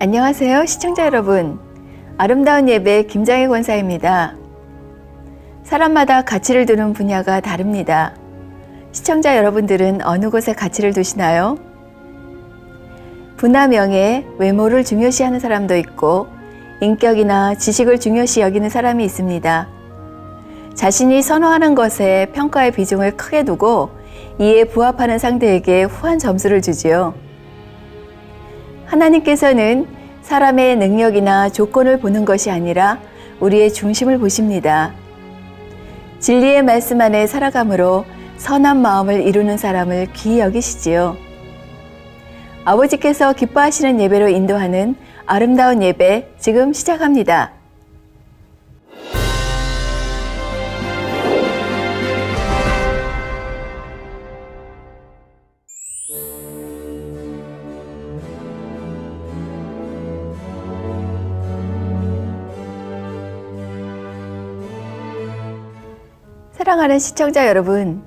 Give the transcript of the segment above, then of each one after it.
안녕하세요, 시청자 여러분. 아름다운 예배 김장희 권사입니다. 사람마다 가치를 두는 분야가 다릅니다. 시청자 여러분들은 어느 곳에 가치를 두시나요? 부나 명예, 외모를 중요시하는 사람도 있고 인격이나 지식을 중요시 여기는 사람이 있습니다. 자신이 선호하는 것에 평가의 비중을 크게 두고 이에 부합하는 상대에게 후한 점수를 주지요. 하나님께서는 사람의 능력이나 조건을 보는 것이 아니라 우리의 중심을 보십니다. 진리의 말씀 안에 살아감으로 선한 마음을 이루는 사람을 귀히 여기시지요. 아버지께서 기뻐하시는 예배로 인도하는 아름다운 예배 지금 시작합니다. 사랑하는 시청자 여러분,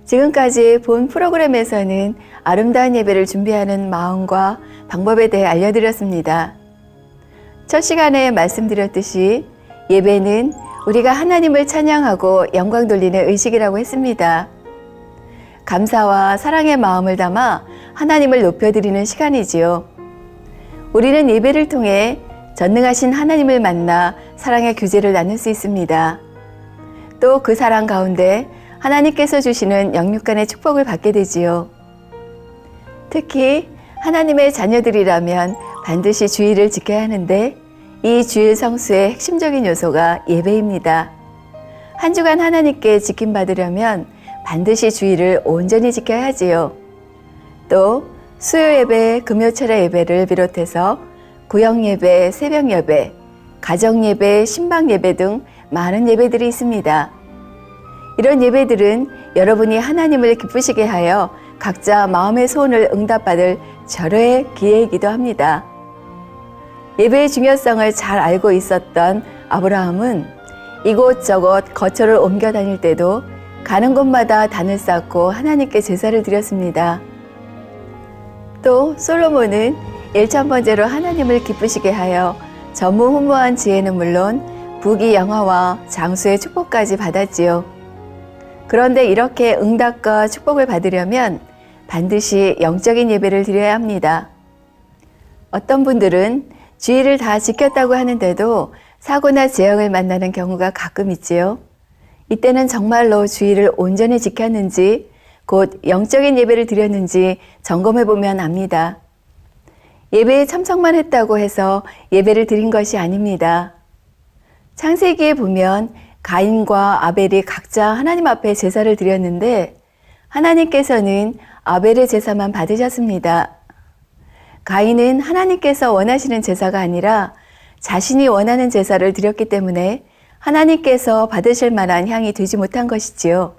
지금까지 본 프로그램에서는 아름다운 예배를 준비하는 마음과 방법에 대해 알려드렸습니다. 첫 시간에 말씀드렸듯이 예배는 우리가 하나님을 찬양하고 영광 돌리는 의식이라고 했습니다. 감사와 사랑의 마음을 담아 하나님을 높여드리는 시간이지요. 우리는 예배를 통해 전능하신 하나님을 만나 사랑의 교제를 나눌 수 있습니다. 또 그 사랑 가운데 하나님께서 주시는 영육간의 축복을 받게 되지요. 특히 하나님의 자녀들이라면 반드시 주일을 지켜야 하는데 이 주일 성수의 핵심적인 요소가 예배입니다. 한 주간 하나님께 지킴받으려면 반드시 주일을 온전히 지켜야 하지요. 또 수요 예배, 금요 철야 예배를 비롯해서 구역 예배, 새벽 예배, 가정 예배, 신방 예배 등 많은 예배들이 있습니다. 이런 예배들은 여러분이 하나님을 기쁘시게 하여 각자 마음의 소원을 응답받을 절호의 기회이기도 합니다. 예배의 중요성을 잘 알고 있었던 아브라함은 이곳저곳 거처를 옮겨 다닐 때도 가는 곳마다 단을 쌓고 하나님께 제사를 드렸습니다. 또 솔로몬은 1000번째로 하나님을 기쁘시게 하여 전무후무한 지혜는 물론 부귀 영화와 장수의 축복까지 받았지요. 그런데 이렇게 응답과 축복을 받으려면 반드시 영적인 예배를 드려야 합니다. 어떤 분들은 주일을 다 지켰다고 하는데도 사고나 재앙을 만나는 경우가 가끔 있지요. 이때는 정말로 주일을 온전히 지켰는지 곧 영적인 예배를 드렸는지 점검해 보면 압니다. 예배에 참석만 했다고 해서 예배를 드린 것이 아닙니다. 창세기에 보면 가인과 아벨이 각자 하나님 앞에 제사를 드렸는데 하나님께서는 아벨의 제사만 받으셨습니다. 가인은 하나님께서 원하시는 제사가 아니라 자신이 원하는 제사를 드렸기 때문에 하나님께서 받으실 만한 향이 되지 못한 것이지요.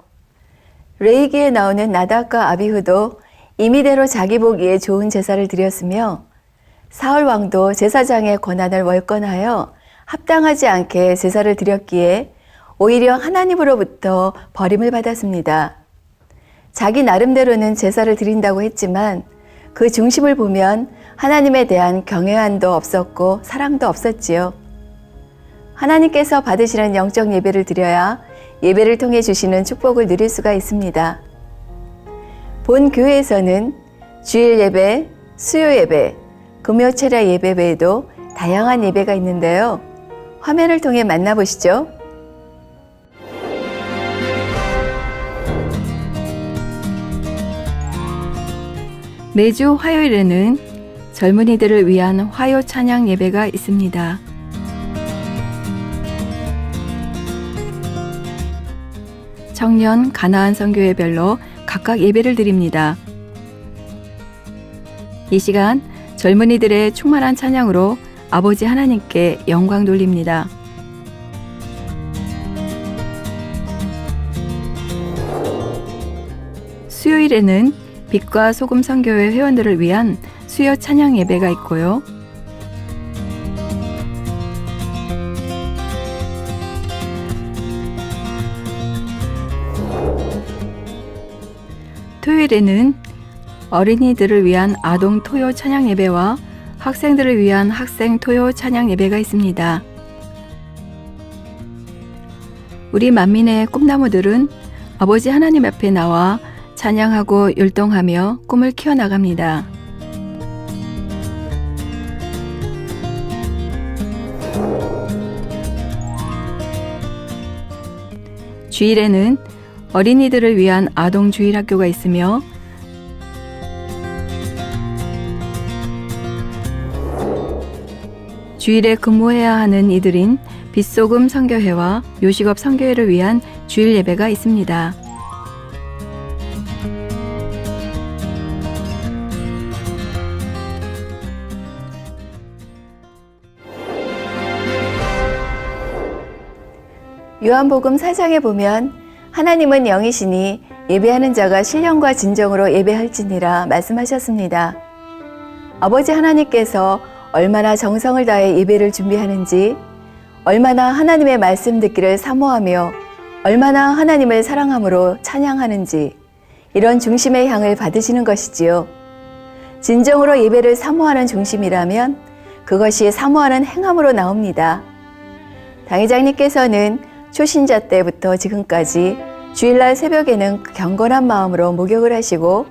레위기에 나오는 나답과 아비후도 임의대로 자기 보기에 좋은 제사를 드렸으며 사울 왕도 제사장의 권한을 월권하여 합당하지 않게 제사를 드렸기에 오히려 하나님으로부터 버림을 받았습니다. 자기 나름대로는 제사를 드린다고 했지만 그 중심을 보면 하나님에 대한 경외함도 없었고 사랑도 없었지요. 하나님께서 받으시는 영적 예배를 드려야 예배를 통해 주시는 축복을 누릴 수가 있습니다. 본 교회에서는 주일 예배, 수요 예배, 금요 철야 예배 외에도 다양한 예배가 있는데요. 화면을 통해 만나보시죠. 매주 화요일에는 젊은이들을 위한 화요 찬양 예배가 있습니다. 청년, 가나안 선교회별로 각각 예배를 드립니다. 이 시간 젊은이들의 충만한 찬양으로 아버지 하나님께 영광 돌립니다. 수요일에는 빛과 소금 선교회 회원들을 위한 수요 찬양 예배가 있고요. 토요일에는 어린이들을 위한 아동 토요 찬양 예배와 학생들을 위한 학생 토요 찬양 예배가 있습니다. 우리 만민의 꿈나무들은 아버지 하나님 앞에 나와 찬양하고 율동하며 꿈을 키워나갑니다. 주일에는 어린이들을 위한 아동 주일학교가 있으며 주일에 근무해야 하는 이들인 빛소금 선교회와 요식업 선교회를 위한 주일 예배가 있습니다. 요한복음 4장에 보면 하나님은 영이시니 예배하는 자가 신령과 진정으로 예배할지니라 말씀하셨습니다. 아버지 하나님께서 얼마나 정성을 다해 예배를 준비하는지, 얼마나 하나님의 말씀 듣기를 사모하며 얼마나 하나님을 사랑함으로 찬양하는지 이런 중심의 향을 받으시는 것이지요. 진정으로 예배를 사모하는 중심이라면 그것이 사모하는 행함으로 나옵니다. 당 회장님께서는 초신자 때부터 지금까지 주일날 새벽에는 경건한 마음으로 목욕을 하시고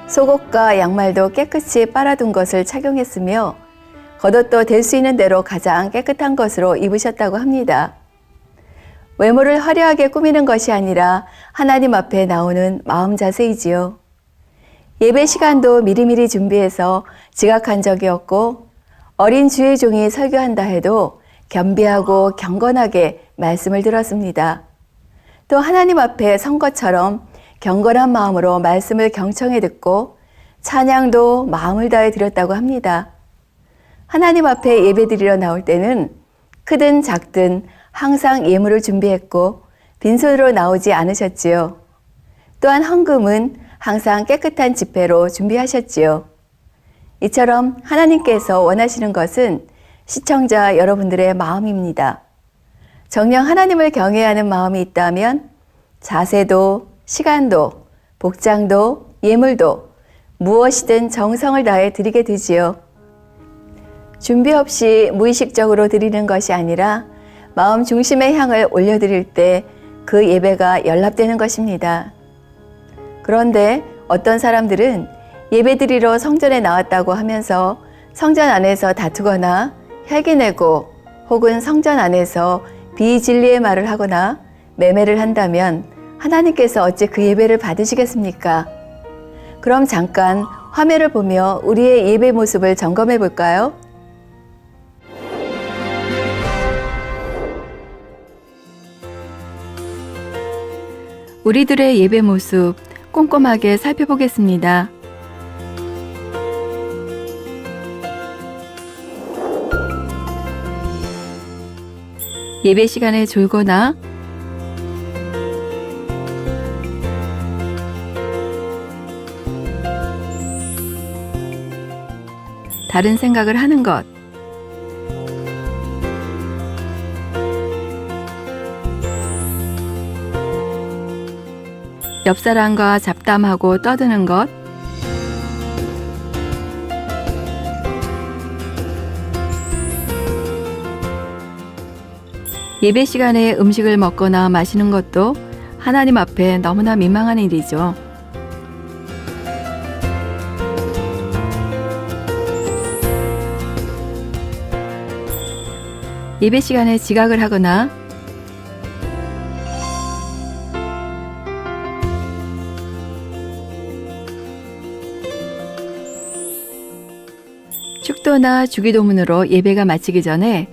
속옷과 양말도 깨끗이 빨아둔 것을 착용했으며 겉옷도 될 수 있는 대로 가장 깨끗한 것으로 입으셨다고 합니다. 외모를 화려하게 꾸미는 것이 아니라 하나님 앞에 나오는 마음 자세이지요. 예배 시간도 미리미리 준비해서 지각한 적이 없고 어린 주의 종이 설교한다 해도 겸비하고 경건하게 말씀을 들었습니다. 또 하나님 앞에 선 것처럼 경건한 마음으로 말씀을 경청해 듣고 찬양도 마음을 다해 드렸다고 합니다. 하나님 앞에 예배드리러 나올 때는 크든 작든 항상 예물을 준비했고 빈손으로 나오지 않으셨지요. 또한 헌금은 항상 깨끗한 지폐로 준비하셨지요. 이처럼 하나님께서 원하시는 것은 시청자 여러분들의 마음입니다. 정녕 하나님을 경외하는 마음이 있다면 자세도, 시간도, 복장도, 예물도 무엇이든 정성을 다해 드리게 되지요. 준비 없이 무의식적으로 드리는 것이 아니라 마음 중심의 향을 올려드릴 때 그 예배가 연락되는 것입니다. 그런데 어떤 사람들은 예배드리러 성전에 나왔다고 하면서 성전 안에서 다투거나 혈기내고 혹은 성전 안에서 비진리의 말을 하거나 매매를 한다면 하나님께서 어찌 그 예배를 받으시겠습니까? 그럼 잠깐 화면을 보며 우리의 예배 모습을 점검해 볼까요? 우리들의 예배 모습 꼼꼼하게 살펴보겠습니다. 예배 시간에 졸거나 다른 생각을 하는 것, 옆 사람과 잡담하고 떠드는 것, 예배 시간에 음식을 먹거나 마시는 것도 하나님 앞에 너무나 민망한 일이죠. 예배 시간에 지각을 하거나 축도나 주기도문으로 예배가 마치기 전에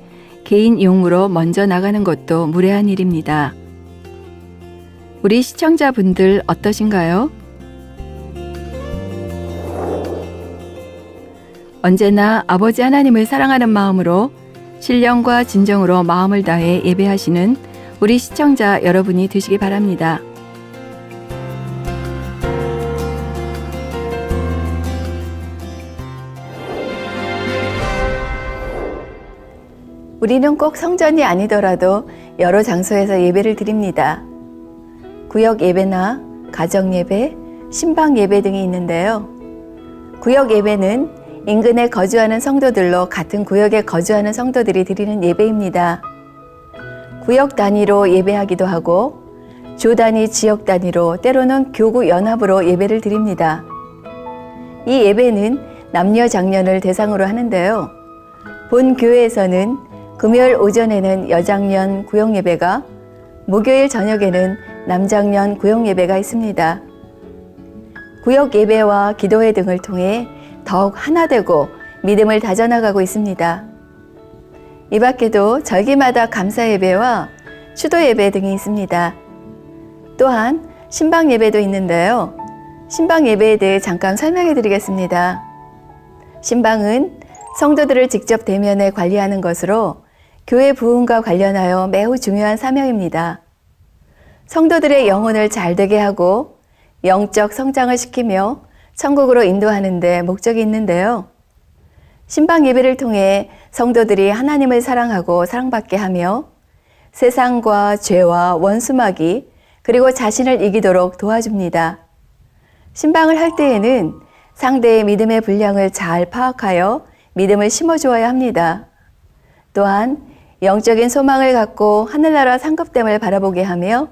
개인 용으로 먼저 나가는 것도 무례한 일입니다. 우리 시청자분들 어떠신가요? 언제나 아버지 하나님을 사랑하는 마음으로 신령과 진정으로 마음을 다해 예배하시는 우리 시청자 여러분이 되시기 바랍니다. 우리는 꼭 성전이 아니더라도 여러 장소에서 예배를 드립니다. 구역 예배나 가정 예배, 신방 예배 등이 있는데요. 구역 예배는 인근에 거주하는 성도들로 같은 구역에 거주하는 성도들이 드리는 예배입니다. 구역 단위로 예배하기도 하고 주 단위, 지역 단위로 때로는 교구 연합으로 예배를 드립니다. 이 예배는 남녀 장년을 대상으로 하는데요. 본 교회에서는 금요일 오전에는 여장년 구역 예배가, 목요일 저녁에는 남장년 구역 예배가 있습니다. 구역 예배와 기도회 등을 통해 더욱 하나 되고 믿음을 다져나가고 있습니다. 이 밖에도 절기마다 감사 예배와 추도 예배 등이 있습니다. 또한 신방 예배도 있는데요. 신방 예배에 대해 잠깐 설명해 드리겠습니다. 신방은 성도들을 직접 대면해 관리하는 것으로 교회 부흥과 관련하여 매우 중요한 사명입니다. 성도들의 영혼을 잘되게 하고 영적 성장을 시키며 천국으로 인도하는 데 목적이 있는데요. 신방 예배를 통해 성도들이 하나님을 사랑하고 사랑받게 하며 세상과 죄와 원수마귀 그리고 자신을 이기도록 도와줍니다. 신방을 할 때에는 상대의 믿음의 분량을 잘 파악하여 믿음을 심어주어야 합니다. 또한 영적인 소망을 갖고 하늘나라 상급됨을 바라보게 하며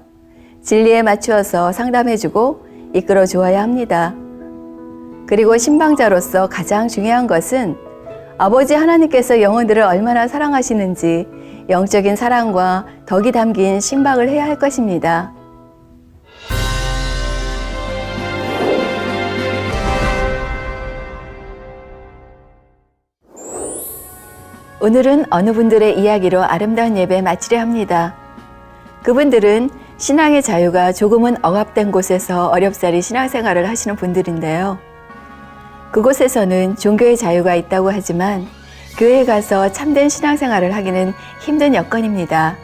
진리에 맞추어서 상담해주고 이끌어 주어야 합니다. 그리고 신방자로서 가장 중요한 것은 아버지 하나님께서 영혼들을 얼마나 사랑하시는지 영적인 사랑과 덕이 담긴 신방을 해야 할 것입니다. 오늘은 어느 분들의 이야기로 아름다운 예배 마치려 합니다. 그분들은 신앙의 자유가 조금은 억압된 곳에서 어렵사리 신앙생활을 하시는 분들인데요. 그곳에서는 종교의 자유가 있다고 하지만 교회에 가서 참된 신앙생활을 하기는 힘든 여건입니다.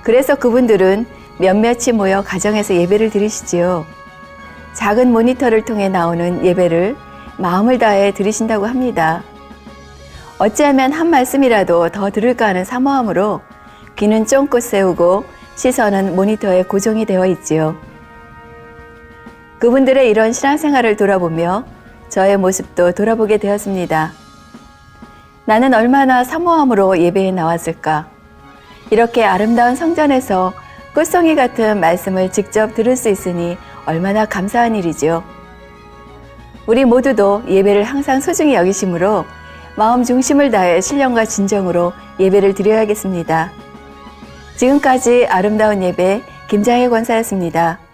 그래서 그분들은 몇몇이 모여 가정에서 예배를 드리시지요. 작은 모니터를 통해 나오는 예배를 마음을 다해 드리신다고 합니다. 어찌하면 한 말씀이라도 더 들을까 하는 사모함으로 귀는 쫑긋 세우고 시선은 모니터에 고정이 되어 있지요. 그분들의 이런 신앙생활을 돌아보며 저의 모습도 돌아보게 되었습니다. 나는 얼마나 사모함으로 예배에 나왔을까? 이렇게 아름다운 성전에서 꽃송이 같은 말씀을 직접 들을 수 있으니 얼마나 감사한 일이죠. 우리 모두도 예배를 항상 소중히 여기심으로 마음 중심을 다해 신령과 진정으로 예배를 드려야겠습니다. 지금까지 아름다운 예배 김장혜 권사였습니다.